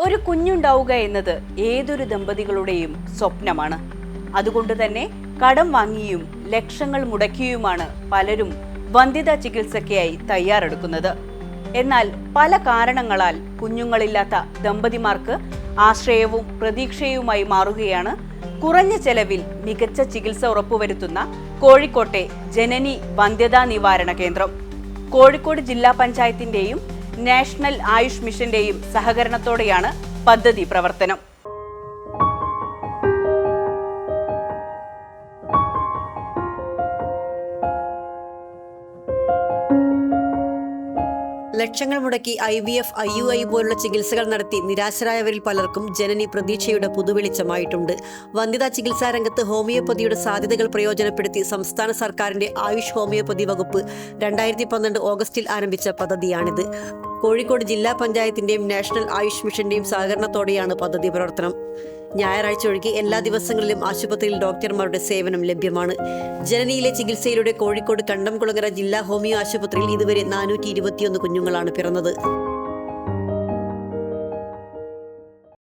ഒരു കുഞ്ഞുണ്ടാവുക എന്നത് ഏതൊരു ദമ്പതികളുടെയും സ്വപ്നമാണ്. അതുകൊണ്ട് തന്നെ കടം വാങ്ങിയും ലക്ഷങ്ങൾ മുടക്കിയുമാണ് പലരും വന്ധ്യതാ ചികിത്സയ്ക്കായി തയ്യാറെടുക്കുന്നത്. എന്നാൽ പല കാരണങ്ങളാൽ കുഞ്ഞുങ്ങളില്ലാത്ത ദമ്പതിമാർക്ക് ആശ്രയവും പ്രതീക്ഷയുമായി മാറുകയാണ് കുറഞ്ഞ ചെലവിൽ മികച്ച ചികിത്സ ഉറപ്പുവരുത്തുന്ന കോഴിക്കോട്ടെ ജനനി വന്ധ്യതാ നിവാരണ കേന്ദ്രം. കോഴിക്കോട് ജില്ലാ പഞ്ചായത്തിന്റെയും നാഷണൽ ആയുഷ് മിഷന്റെയും സഹകരണത്തോടെയാണ് പദ്ധതി പ്രവർത്തനം. ലക്ഷങ്ങൾ മുടക്കി IVF, IUI പോലുള്ള ചികിത്സകൾ നടത്തി നിരാശരായവരിൽ പലർക്കും ജനനി പ്രതീക്ഷയുടെ പുതുവെളിച്ചമായിട്ടുണ്ട്. വന്ധ്യതാ ചികിത്സാ രംഗത്ത് ഹോമിയോപ്പതിയുടെ സാധ്യതകൾ പ്രയോജനപ്പെടുത്തി സംസ്ഥാന സർക്കാരിന്റെ ആയുഷ് ഹോമിയോപ്പതി വകുപ്പ് 2012 ഓഗസ്റ്റിൽ ആരംഭിച്ച പദ്ധതിയാണിത്. കോഴിക്കോട് ജില്ലാ പഞ്ചായത്തിന്റെയും നാഷണൽ ആയുഷ് മിഷന്റെയും സഹകരണത്തോടെയാണ് പദ്ധതി പ്രവർത്തനം. ഞായറാഴ്ച ഒഴികെ എല്ലാ ദിവസങ്ങളിലും ആശുപത്രിയിൽ ഡോക്ടർമാരുടെ സേവനം ലഭ്യമാണ്. ജനനിയിലെ ചികിത്സയിലൂടെ കോഴിക്കോട് കണ്ടംകുളങ്ങര ജില്ലാ ഹോമിയോ ആശുപത്രിയിൽ ഇതുവരെ 421 കുഞ്ഞുങ്ങളാണ് പിറന്നത്.